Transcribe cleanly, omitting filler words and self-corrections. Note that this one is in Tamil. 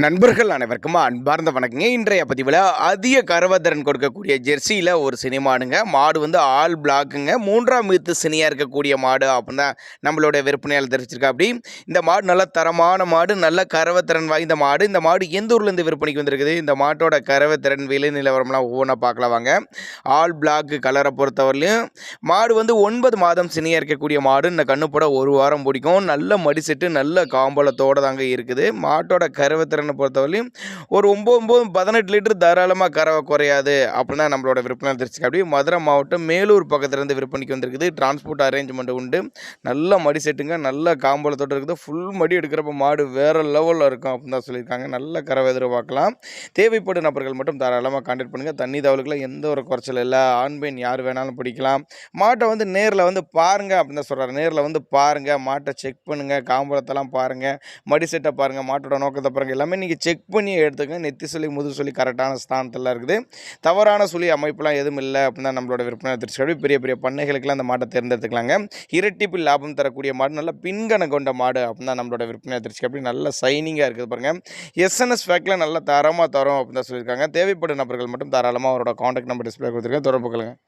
நண்பர்கள் அனைவருக்கும் அன்பார்ந்த வணக்கங்க. இன்றைய பதிவில் அதிக கறவைத்திறன் கொடுக்கக்கூடிய ஜெர்சியில் ஒரு சினை மாடுங்க. மாடு வந்து ஆல் பிளாக்குங்க. 3ஆம் ஈத்து சினையாக இருக்கக்கூடிய மாடு அப்படின்னு தான் நம்மளோட விற்பனையாளர் தெரிவிச்சிருக்கா. அப்படி இந்த மாடு நல்ல தரமான மாடு, நல்ல கறவைத்திறன் வாய்ந்த மாடு. இந்த மாடு எந்த ஊர்லேருந்து விற்பனைக்கு வந்திருக்குது, இந்த மாட்டோட கறவைத்திறன் விலை நிலவரம்லாம் ஒவ்வொன்றா பார்க்கலாம் வாங்க. ஆல் பிளாக்கு கலரை பொறுத்தவரையிலையும் மாடு வந்து 9 மாதம் சினையாக இருக்கக்கூடிய மாடு. இந்த கண்ணு போட ஒரு வாரம் பிடிக்கும். நல்ல மடிசெட்டு, நல்ல காம்பளத்தோடு தாங்க இருக்குது. மாட்டோட கறவைத்திறன் பொறுத்தவரையும் ஒரு 9-18 லிட்டர் தாராளமாக கறவை குறையாது அப்படின்னா நம்மளோட விற்பனை தெரிஞ்சுக்க. அப்படி மதுரை மாவட்டம் மேலூர் பக்கத்துலேருந்து விற்பனைக்கு வந்திருக்குது. டிரான்ஸ்போர்ட் அரேஞ்ச்மெண்ட் உண்டு. நல்ல மடி செட்டுங்க, நல்ல காம்பளத்தோடு இருக்குது. ஃபுல் மடி எடுக்கிறப்ப மாடு வேறு லெவலில் இருக்கும் அப்படின்னு தான் சொல்லியிருக்காங்க. நல்ல கறவை எதிர்பார்க்கலாம். தேவைப்படும் நபர்கள் மட்டும் தாராளமாக கான்டாக்ட் பண்ணுங்கள். தண்ணி தவளுக்குலாம் எந்த ஒரு குறைச்சல் இல்லை. ஆண் பெண் யார் வேணாலும் பிடிக்கலாம். மாட்டை வந்து நேரில் வந்து பாருங்கள் அப்படின்னு தான் சொல்கிறாரு. நேரில் வந்து பாருங்கள், மாட்டை செக் பண்ணுங்கள், காம்பளத்தெல்லாம் பாருங்கள், மடி செட்டை பாருங்கள், மாட்டோட நோக்கத்தை பாருங்கள். எல்லாமே நீங்கள் செக் பண்ணி எடுத்துக்கங்க. நெத்தி சொல்லி முதுகு சொல்லி கரெக்டான ஸ்தானத்தில் இருக்குது. தவறான சொல்லி அமைப்புலாம் எதுவும் இல்லை அப்படின்னு தான் நம்மளோட விற்பனை திருச்சி. பெரிய பெரிய பண்ணைகளுக்கெல்லாம் அந்த மாட்டை தேர்ந்தெடுத்துக்கலாங்க. இரட்டிப்பு லாபம் தரக்கூடிய மாடு, நல்ல பின்கணை கொண்ட மாடு அப்படின்னு தான் நம்மளோட விற்பனை திருச்சி. அப்படி நல்ல சைனிங்காக இருக்குது பாருங்கள். எஸ்என்எஸ் ஃபேக்கில் நல்ல தரமாக தரும் அப்படின்னு தான் சொல்லியிருக்காங்க. தேவைப்படும் நபர்கள் மட்டும் தாராளமாக அவரோட காண்டாக்ட் நம்பர் டிஸ்பிளே கொடுத்துருக்கேன், தொடர்பு கொள்ளுங்கள்.